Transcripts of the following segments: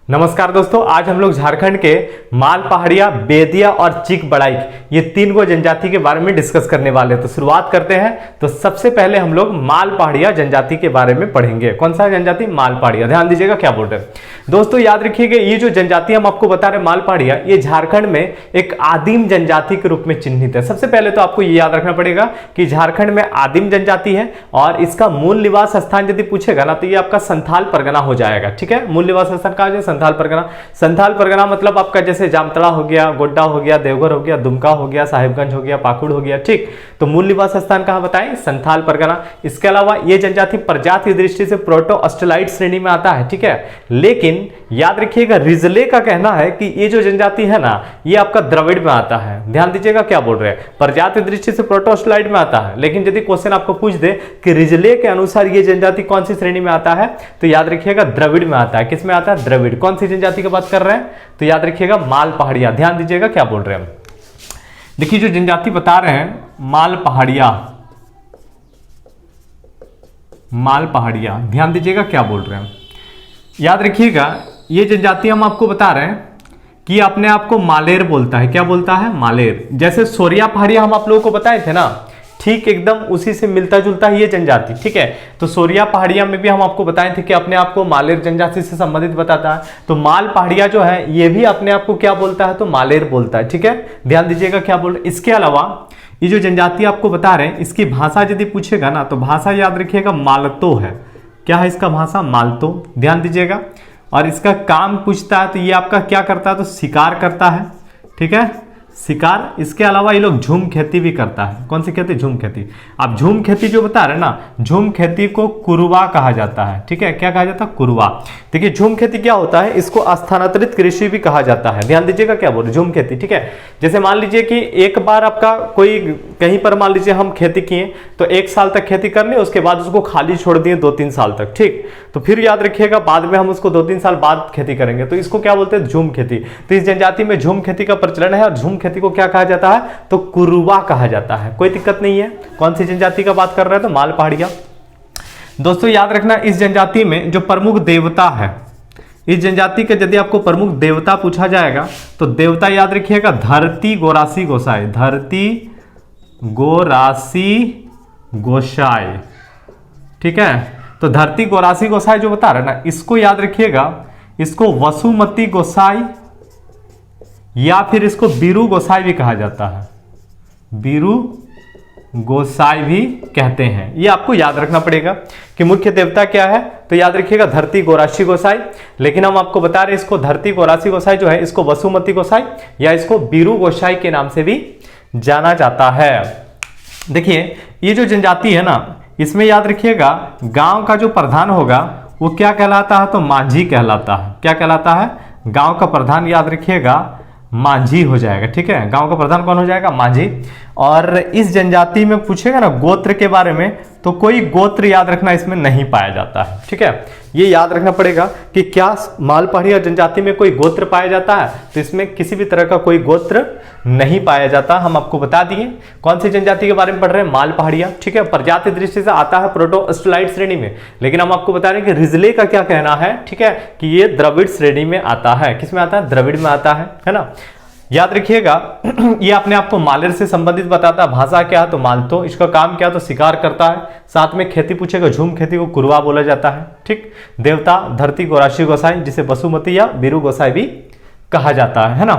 नमस्कार दोस्तों, आज हम लोग झारखंड के माल पहाड़िया, बेदिया और चीक बड़ाइक ये तीन गो जनजाति के बारे में डिस्कस करने वाले हैं। तो शुरुआत करते हैं। तो सबसे पहले हम लोग माल पहाड़िया जनजाति के बारे में पढ़ेंगे। कौन सा जनजाति? माल पहाड़िया। ध्यान दीजिएगा क्या बोल रहे हैं दोस्तों, याद रखिएगा ये जो जनजाति हम आपको बता रहे हैं माल पहाड़िया, ये झारखंड में एक आदिम जनजाति के रूप में चिन्हित है। सबसे पहले तो आपको ये याद रखना पड़ेगा कि झारखंड में आदिम जनजाति है और इसका मूल निवास स्थान यदि पूछेगा ना तो ये आपका संथाल परगना हो जाएगा। ठीक है, मूल निवास स्थान कहा जाए संथाल परगना। संथाल परगना मतलब आपका जैसे जामतड़ा हो गया, गोड्डा हो गया, देवघर हो गया, दुमका हो गया, साहिबगंज हो गया, पाकुड़ हो गया। ठीक, तो मूल निवास स्थान कहां बताएं? संथाल परगना। इसके अलावा ये जनजाति प्रजाति की दृष्टि से प्रोटो ऑस्ट्रेलाइड श्रेणी में आता है। ठीक है, लेकिन याद रखिएगा रिजले का कहना है कि ये जो जनजाति है ना ये आपका द्रविड़ में आता है। ध्यान दीजिएगा क्या बोल रहे हैं, प्रजाति दृष्टि से प्रोटो ऑस्ट्रेलाइड में आता है, लेकिन यदि क्वेश्चन आपको पूछ दे कि रिजले के अनुसार ये जनजाति कौन सी श्रेणी में आता है तो याद रखिएगा द्रविड़ में आता है। किस में आता है? द्रविड़। कौन सी जनजाति की बात कर रहे हैं? तो याद रखिएगा माल पहाड़िया। ध्यान दीजिएगा क्या बोल रहे हैं। देखिए जो जनजाति बता रहे हैं माल पहाड़िया, माल पहाड़िया, ध्यान दीजिएगा क्या बोल रहे हैं। याद रखिएगा ये जनजाति हम आपको बता रहे हैं कि अपने आप को मालेर बोलता है। क्या बोलता है? मालेर। जैसे सोरिया पहाड़िया हम आप लोगों को बताए थे ना, ठीक एकदम उसी से मिलता जुलता है ये जनजाति। ठीक है, तो सोरिया पहाड़िया में भी हम आपको बताए थे कि अपने आप को मालेर जनजाति से संबंधित बताता है। तो माल पहाड़िया जो है ये भी अपने आप को क्या बोलता है? तो मालेर बोलता है। ठीक है, ध्यान दीजिएगा क्या बोल रहे हैं। इसके अलावा ये जो जनजाति आपको बता रहे हैं इसकी भाषा यदि पूछेगा ना तो भाषा याद रखिएगा मालतो है। क्या है इसका भाषा? मालतो। ध्यान दीजिएगा। और इसका काम पूछता है तो ये आपका क्या करता है? तो शिकार करता है। ठीक है, शिकार। इसके अलावा ये लोग झूम खेती भी करता है। कौन सी खेती? झूम खेती। अब झूम खेती जो बता रहे ना, झूम खेती को कुरवा कहा जाता है। ठीक है, क्या कहा जाता है? कुरवा। देखिए झूम खेती क्या होता है, इसको स्थानांतरित कृषि भी कहा जाता है। ध्यान दीजिएगा क्या बोल रहे, झूम खेती। ठीक है, जैसे मान लीजिए कि एक बार आपका कोई कहीं पर मान लीजिए हम खेती किए तो एक साल तक खेती कर ली, उसके बाद उसको खाली छोड़ दिए 2-3 साल तक। ठीक, तो फिर याद रखिएगा बाद में हम उसको 2-3 साल बाद खेती करेंगे, तो इसको क्या बोलते हैं? झूम खेती। तो इस जनजाति में झूम खेती का प्रचलन है और झूम खेती को क्या कहा जाता है? तो कुरुवा कहा जाता है। कोई दिक्कत नहीं है। कौन सी जनजाति का बात कर रहे हैं? तो माल पहाड़िया। दोस्तों याद रखना इस जनजाति में जो प्रमुख देवता है, इस जनजाति के यदि आपको प्रमुख देवता पूछा जाएगा तो देवता याद रखिएगा धरती गोरासी गोसाई। धरती गोरासी गोसाई। ठीक है, तो धरती गोरासी गोसाई जो बता रहे ना इसको याद रखिएगा, इसको वसुमती गोसाई या फिर इसको बीरू गोसाई भी कहा जाता है। बीरू गोसाई भी कहते हैं। ये आपको याद रखना पड़ेगा कि मुख्य देवता क्या है। तो याद रखिएगा धरती गोरासी गोसाई, लेकिन हम आपको बता रहे हैं इसको धरती गोरासी गोसाई जो है इसको वसुमती गोसाई या इसको बीरू गोसाई के नाम से भी जाना जाता है। देखिए ये जो जनजाति है ना इसमें याद रखिएगा गांव का जो प्रधान होगा वो क्या कहलाता है? तो माझी कहलाता है। क्या कहलाता है? गांव का प्रधान याद रखिएगा माझी हो जाएगा। ठीक है, गांव का प्रधान कौन हो जाएगा? माझी। और इस जनजाति में पूछेगा ना गोत्र के बारे में तो कोई गोत्र याद रखना इसमें नहीं पाया जाता है। ठीक है, ये याद रखना पड़ेगा कि क्या माल पहाड़िया जनजाति में कोई गोत्र पाया जाता है? तो इसमें किसी भी तरह का कोई गोत्र नहीं पाया जाता। हम आपको बता दिए कौन सी जनजाति के बारे में पढ़ रहे हैं? माल पहाड़िया। ठीक है, प्रजाति दृष्टि से आता है प्रोटो ऑस्ट्रेलाइड श्रेणी में, लेकिन हम आपको बता रहे हैं कि रिजले का क्या कहना है। ठीक है, कि ये द्रविड़ श्रेणी में आता है। किस में आता है? द्रविड़ में आता है ना। याद रखिएगा ये अपने आप को मालेर से संबंधित बताता है। भाषा क्या है? तो मालतो। इसका काम क्या है? तो शिकार करता है। साथ में खेती पूछेगा, झूम खेती को कुरवा बोला जाता है। ठीक, देवता धरती गोरासी गोसाई जिसे वसुमती या बीरू गोसाई भी कहा जाता है ना।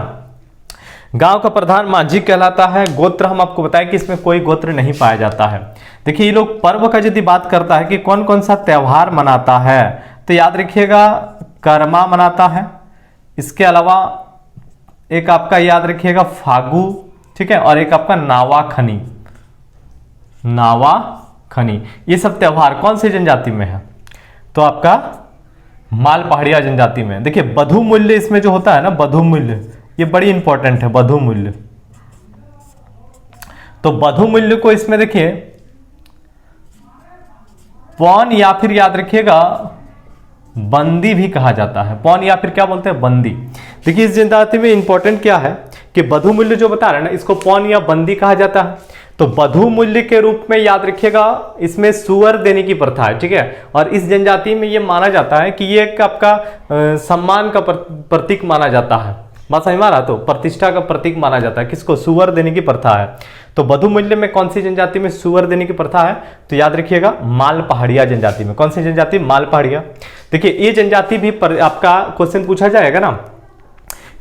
गांव का प्रधान माझी कहलाता है। गोत्र हम आपको बताएं कि इसमें कोई गोत्र नहीं पाया जाता है। देखिए ये लोग पर्व का यदि बात करता है कि कौन कौन सा त्योहार मनाता है तो याद रखिएगा कर्मा मनाता है। इसके अलावा एक आपका याद रखिएगा फागु। ठीक है, और एक आपका नावाखनी। नावाखनी ये सब त्योहार कौन सी जनजाति में है? तो आपका माल पहाड़िया जनजाति में। देखिए बधु मूल्य इसमें जो होता है ना, बधु मूल्य ये बड़ी इंपॉर्टेंट है। बधु मूल्य, तो बधु मूल्य को इसमें देखिए पौन या फिर याद रखिएगा बंदी भी कहा जाता है। पौन या फिर क्या बोलते हैं? बंदी। देखिए इस जनजाति में इंपॉर्टेंट क्या है कि बधु मूल्य जो बता रहे हैं ना इसको पौन या बंदी कहा जाता है। तो बधु मूल्य के रूप में याद रखिएगा इसमें सुअर देने की प्रथा है, ठीक है। और इस जनजाति में ये माना जाता है कि ये एक आपका सम्मान का प्रतीक माना जाता है। बात समझ में आ रहा? तो प्रतिष्ठा का प्रतीक माना जाता है किसको? सुअर देने की प्रथा है। तो बधु मूल्य में कौन सी जनजाति में सुअर देने की प्रथा है? तो याद रखिएगा माल पहाड़िया जनजाति में। कौन सी जनजाति? माल पहाड़िया। देखिए ये जनजाति भी आपका क्वेश्चन पूछा जाएगा ना,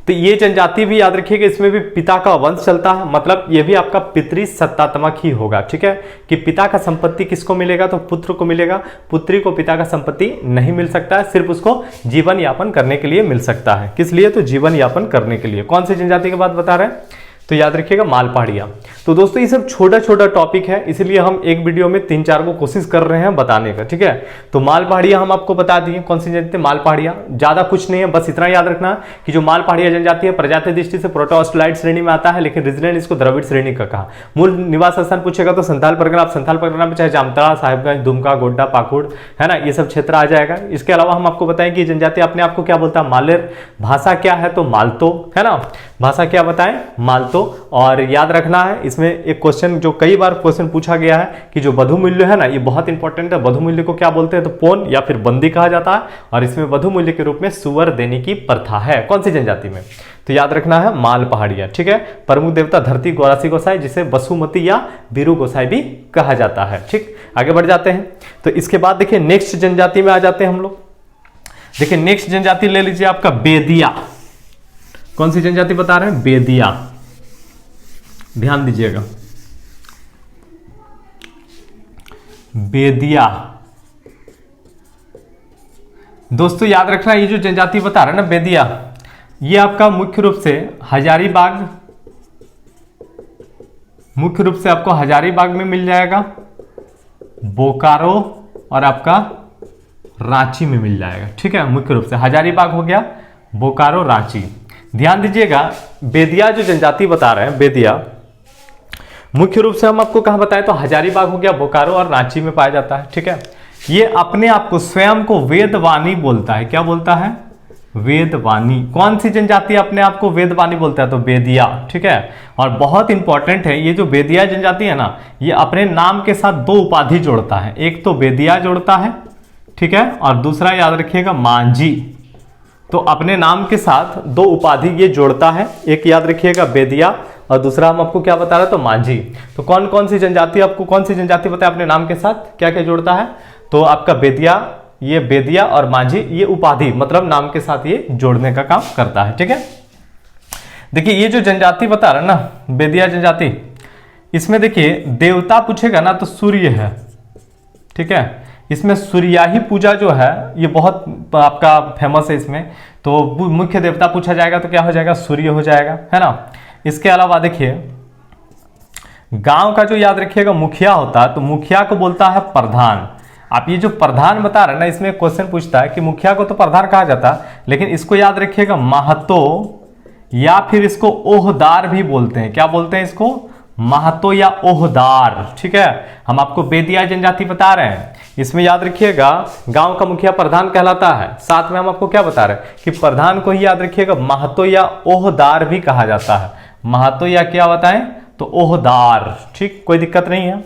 तो ये जनजाति भी याद रखिएगा इसमें भी पिता का वंश चलता है, मतलब ये भी आपका पितृ सत्तात्मक ही होगा, ठीक है। कि पिता का संपत्ति किसको मिलेगा? तो पुत्र को मिलेगा। पुत्री को पिता का संपत्ति नहीं मिल सकता है, सिर्फ उसको जीवन यापन करने के लिए मिल सकता है। किस लिए? तो जीवन यापन करने के लिए। कौन सी जनजाति की बात बता रहे हैं? तो याद रखिएगा माल पहाड़िया। तो दोस्तों ये सब छोटा छोटा टॉपिक है, इसलिए हम एक वीडियो में 3-4 को कोशिश कर रहे हैं बताने का, ठीक है। तो माल पहाड़िया हम आपको बता दिए कौन सी जनजाति माल पहाड़िया। ज्यादा कुछ नहीं है, बस इतना याद रखना कि जो माल पहाड़िया जनजाति है प्रजाति दृष्टि से प्रोटोस्टलाइड श्रेणी में आता है, लेकिन रीजनल इसको द्रविड़ श्रेणी का कहा। मूल निवास स्थान पूछेगा तो संथाल परगना। आप संथाल परगना में चाहे जामताड़ा, साहिबगंज, दुमका, गोड्डा, पाकुड़, है ना, ये सब क्षेत्र आ जाएगा। इसके अलावा हम आपको बताएं कि जनजाति अपने आपको क्या बोलता है? मालेर। भाषा क्या है? तो मालतो, है ना। भाषा क्या बताएं? मालतो। और याद रखना है इसमें एक क्वेश्चन जो कई बार क्वेश्चन पूछा गया है कि जो बधु मूल्य है ना, ये बहुत इंपॉर्टेंट है। बधु मूल्य को क्या बोलते हैं? तो पौन या फिर बंदी कहा जाता है, और इसमें बधु मूल्य के रूप में सुअर देने की प्रथा है। कौन सी जनजाति में? तो याद रखना है माल पहाड़िया, ठीक है। प्रमुख देवता धरती गौरासी गोसाई, जिसे वसुमती या बीरू गोसाई भी कहा जाता है, ठीक। आगे बढ़ जाते हैं। तो इसके बाद देखिए नेक्स्ट जनजाति में आ जाते हैं हम लोग। देखिए नेक्स्ट जनजाति ले लीजिए आपका बेदिया। कौन सी जनजाति बता रहे हैं? बेदिया। ध्यान दीजिएगा, बेदिया। दोस्तों याद रखना ये जो जनजाति बता रहे हैं ना बेदिया, ये आपका मुख्य रूप से हजारीबाग, मुख्य रूप से आपको हजारीबाग में मिल जाएगा, बोकारो और आपका रांची में मिल जाएगा, ठीक है। मुख्य रूप से हजारीबाग हो गया, बोकारो, रांची। ध्यान दीजिएगा बेदिया जो जनजाति बता रहे हैं, बेदिया मुख्य रूप से हम आपको कहां बताएं? तो हजारीबाग हो गया, बोकारो और रांची में पाया जाता है, ठीक है। ये अपने आप को स्वयं को वेदवानी बोलता है। क्या बोलता है? वेदवानी। कौन सी जनजाति अपने आप को वेदवानी बोलता है? तो बेदिया, ठीक है। और बहुत इंपॉर्टेंट है ये जो बेदिया जनजाति है ना, ये अपने नाम के साथ 2 उपाधि जोड़ता है। एक तो बेदिया जोड़ता है, ठीक है, और दूसरा याद रखिएगा मांझी। तो अपने नाम के साथ 2 उपाधि ये जोड़ता है, एक याद रखिएगा बेदिया और दूसरा हम आपको क्या बता रहे हैं? तो मांझी। तो कौन कौन सी जनजाति, आपको कौन सी जनजाति बताया अपने नाम के साथ क्या क्या जोड़ता है? तो आपका बेदिया, ये बेदिया और मांझी, ये उपाधि मतलब नाम के साथ ये जोड़ने का काम करता है, ठीक है। देखिए ये जो जनजाति बता रहे हैं ना बेदिया जनजाति, इसमें देखिए देवता पूछेगा ना तो सूर्य है, ठीक है। इसमें सूर्याही पूजा जो है ये बहुत आपका फेमस है इसमें। तो मुख्य देवता पूछा जाएगा तो क्या हो जाएगा? सूर्य हो जाएगा, है ना। इसके अलावा देखिए गांव का जो याद रखिएगा मुखिया होता है, तो मुखिया को बोलता है प्रधान। आप ये जो प्रधान बता रहे हैं ना, इसमें क्वेश्चन पूछता है कि मुखिया को तो प्रधान कहा जाता है, लेकिन इसको याद रखिएगा महतो या फिर इसको ओहदार भी बोलते हैं। क्या बोलते हैं इसको? महतो या ओहदार, ठीक है। हम आपको बेदिया जनजाति बता रहे हैं, इसमें याद रखिएगा गांव का मुखिया प्रधान कहलाता है। साथ में हम आपको क्या बता रहे हैं कि प्रधान को ही याद रखिएगा महतो या ओहदार भी कहा जाता है। महतो या क्या बताएं? तो ओहदार, ठीक, कोई दिक्कत नहीं है,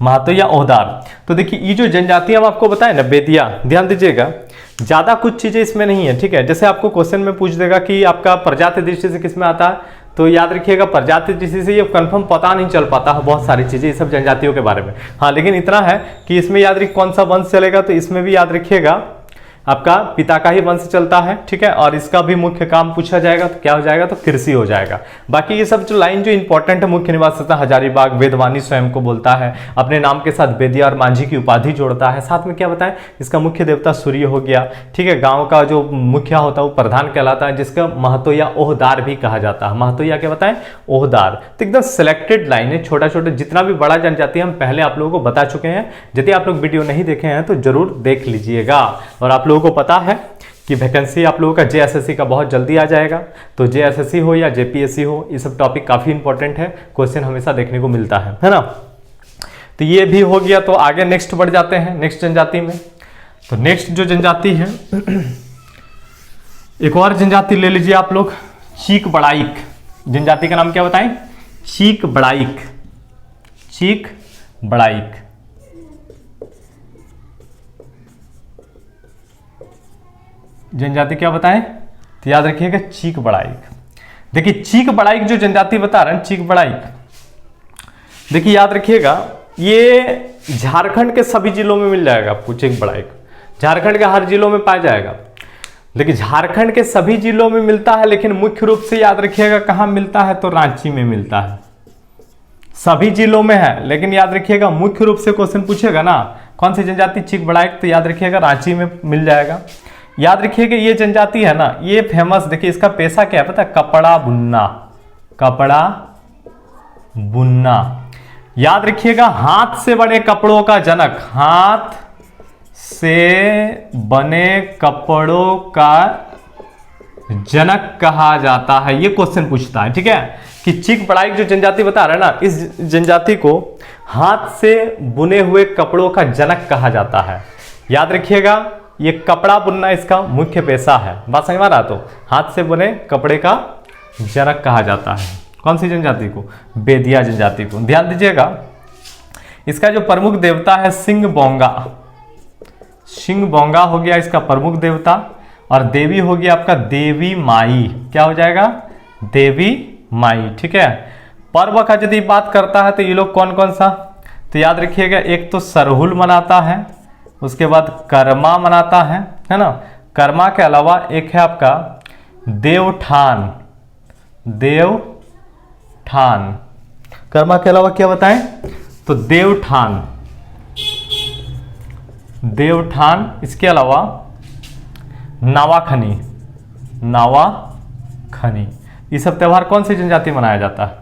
महतो या ओहदार। तो देखिए ये जो जनजाति हम आपको बताएं ना बेदिया, ध्यान दीजिएगा ज्यादा कुछ चीजें इसमें नहीं है, ठीक है। जैसे आपको क्वेश्चन में पूछ देगा कि आपका प्रजाति दृष्टि से किसमें आता है, तो याद रखिएगा प्रजाति दृष्टि से ये कंफर्म पता नहीं चल पाता है बहुत सारी चीजें, ये सब जनजातियों के बारे में। हाँ, लेकिन इतना है कि इसमें याद रखिए कौन सा वंश चलेगा, तो इसमें भी याद रखिएगा आपका पिता का ही वंश चलता है, ठीक है। और इसका भी मुख्य काम पूछा जाएगा तो क्या हो जाएगा? तो कृषि हो जाएगा। बाकी ये सब जो लाइन जो इंपॉर्टेंट है, मुख्य निवास स्थान हजारीबाग, वेदवानी स्वयं को बोलता है, अपने नाम के साथ बेदिया और मांझी की उपाधि जोड़ता है, साथ में क्या बताएं इसका मुख्य देवता सूर्य हो गया, ठीक है। गांव का जो मुखिया होता है वो प्रधान कहलाता है, जिसका महतो या ओहदार भी कहा जाता है। महतो या क्या बताएं? ओहदार। तो एकदम सिलेक्टेड लाइन है, छोटा छोटा जितना भी बड़ा जनजाति हम पहले आप लोगों को बता चुके हैं। यदि आप लोग वीडियो नहीं देखे हैं तो जरूर देख लीजिएगा। और आप लोगों को पता है कि वैकेंसी आप लोगों का जेएसएससी का बहुत जल्दी आ जाएगा, तो जेएसएससी हो या जेपीएससी हो, ये सब टॉपिक काफी इंपॉर्टेंट है, क्वेश्चन हमेशा देखने को मिलता है ना। तो ये भी हो गया, तो आगे नेक्स्ट बढ़ जाते हैं नेक्स्ट जनजाति में। तो नेक्स्ट जो जनजाति है एक और जनजाति ले लीजिए आप लोग, चीक बड़ाइक। जनजाति का नाम क्या बताएं? चीक बड़ाइक। चीक बड़ाइक। जनजाति क्या बताएं, तो याद रखिएगा चीक बड़ाइक। देखिए चीक बड़ाइक जो जनजाति बता रहे हैं, चीक बड़ाइक, देखिए याद रखिएगा ये झारखंड के सभी जिलों में मिल जाएगा आपको। चीक बड़ाइक झारखंड के हर जिलों में पाया जाएगा। देखिए झारखंड के सभी जिलों में मिलता है, लेकिन मुख्य रूप से याद रखिएगा कहाँ मिलता है, तो रांची में मिलता है। सभी जिलों में है, लेकिन याद रखिएगा मुख्य रूप से क्वेश्चन पूछेगा ना कौन सी जनजाति चीक बड़ाइक, तो याद रखिएगा रांची में मिल जाएगा। याद रखिएगा ये जनजाति है ना, ये फेमस, देखिए इसका पेशा क्या है पता है, कपड़ा बुनना। कपड़ा बुनना। याद रखिएगा हाथ से बने कपड़ों का जनक, हाथ से बने कपड़ों का जनक कहा जाता है। ये क्वेश्चन पूछता है, ठीक है, कि चीक बड़ाइक जो जनजाति बता रहा है ना, इस जनजाति को हाथ से बुने हुए कपड़ों का जनक कहा जाता है। याद रखिएगा ये कपड़ा बुनना इसका मुख्य पेशा है। बात समझ में आ रहा, तो हाथ से बुने कपड़े का जनक कहा जाता है। कौन सी जनजाति को, बेदिया जनजाति को। ध्यान दीजिएगा इसका जो प्रमुख देवता है सिंह बोंगा। सिंह बोंगा हो गया इसका प्रमुख देवता, और देवी हो गया आपका देवी माई। क्या हो जाएगा, देवी माई, ठीक है। पर्व का यदि बात करता है तो ये लोग कौन कौन सा, तो याद रखिएगा एक तो सरहुल मनाता है, उसके बाद कर्मा मनाता है ना। कर्मा के अलावा एक है आपका देवठान। देवठान, कर्मा के अलावा क्या बताएं, तो देवठान। देवठान, इसके अलावा नावाखनी। नावाखनी, ये सब त्योहार कौन सी जनजाति मनाया जाता है,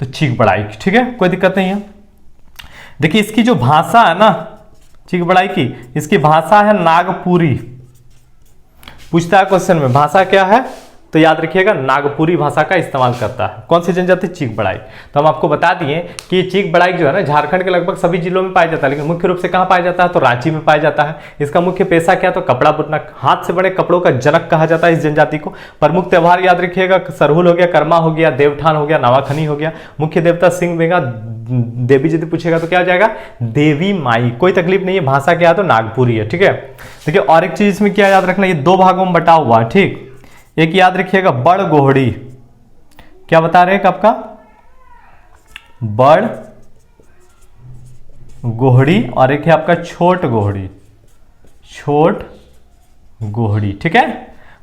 तो चीक बड़ाइक, ठीक है, कोई दिक्कत नहीं है। देखिए इसकी जो भाषा है ना चीक बड़ाइक की, इसकी भाषा है नागपुरी। पूछता है क्वेश्चन में भाषा क्या है, तो याद रखिएगा नागपुरी भाषा का इस्तेमाल करता है। कौन सी जनजाति, चीक बड़ाइक। तो हम आपको बता दिए कि चीक बड़ाइक जो है ना झारखंड के लगभग सभी जिलों में पाया जाता है, लेकिन मुख्य रूप से कहाँ पाया जाता है, तो रांची में पाया जाता है। इसका मुख्य पेशा क्या, तो कपड़ा बुनना। हाथ से बने कपड़ों का जनक कहा जाता है इस जनजाति को। प्रमुख त्योहार याद रखिएगा सरहुल हो गया, कर्मा हो गया, देवठान हो गया, नवाखनी हो गया। मुख्य देवता सिंह बेगा। देवी यदि पूछेगा तो क्या हो जाएगा, देवी माई। कोई तकलीफ नहीं है, भाषा क्या है, तो नागपुरी है, ठीक है। देखिए और एक चीज इसमें क्या याद रखना, ये दो भागों में बटा हुआ है, ठीक। एक याद रखिएगा बड़ गोहड़ी, क्या बता रहे हैं आपका, बड़ गोहड़ी, और एक है आपका छोट गोहड़ी। छोट गोहड़ी, ठीक है।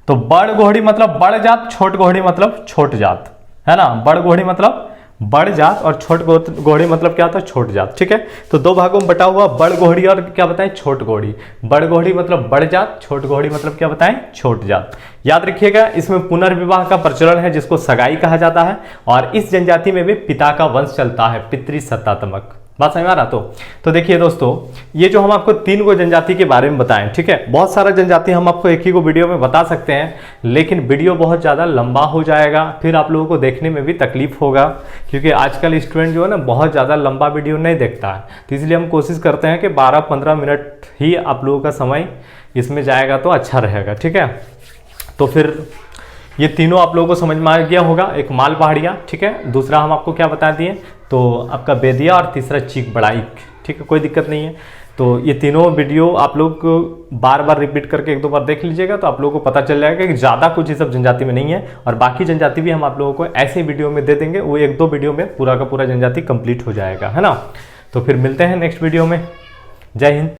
तो बड़ गोहड़ी मतलब बड़ जात, छोट गोहड़ी मतलब छोट जात, है ना। बड़ गोहड़ी मतलब बड़ जात और छोट गोहड़ी मतलब क्या होता है, छोट जात, ठीक है। तो दो भागों में बटा हुआ बड़ गोहड़ी और क्या बताएं, छोट गोहड़ी। बड़ गोहड़ी मतलब बड़ जात, छोट गोहड़ी मतलब क्या बताएं, छोट जात। याद रखिएगा इसमें पुनर्विवाह का प्रचलन है जिसको सगाई कहा जाता है, और इस जनजाति में भी पिता का वंश चलता है, पितृसत्तात्मक। बात समझ में आ रहा, तो देखिए दोस्तों ये जो हम आपको 3 गो जनजाति के बारे में बताएं, ठीक है। बहुत सारा जनजाति हम आपको एक ही को वीडियो में बता सकते हैं, लेकिन वीडियो बहुत ज़्यादा लंबा हो जाएगा, फिर आप लोगों को देखने में भी तकलीफ होगा, क्योंकि आजकल स्टूडेंट जो है ना बहुत ज़्यादा लंबा वीडियो नहीं देखता है। तो इसलिए हम कोशिश करते हैं कि 12-15 मिनट ही आप लोगों का समय इसमें जाएगा तो अच्छा रहेगा, ठीक है। तो फिर ये तीनों आप लोगों को समझ में आ गया होगा। एक माल पहाड़िया, ठीक है, दूसरा हम आपको क्या बता दिए, तो आपका बेदिया, और तीसरा चीक बड़ाइक, ठीक है, कोई दिक्कत नहीं है। तो ये तीनों वीडियो आप लोग बार बार रिपीट करके 1-2 बार देख लीजिएगा, तो आप लोगों को पता चल जाएगा कि ज़्यादा कुछ इस सब जनजाति में नहीं है, और बाकी जनजाति भी हम आप लोगों को ऐसे वीडियो में दे देंगे। वो 1-2 वीडियो में पूरा का पूरा जनजाति कंप्लीट हो जाएगा, है ना। तो फिर मिलते हैं नेक्स्ट वीडियो में। जय हिंद।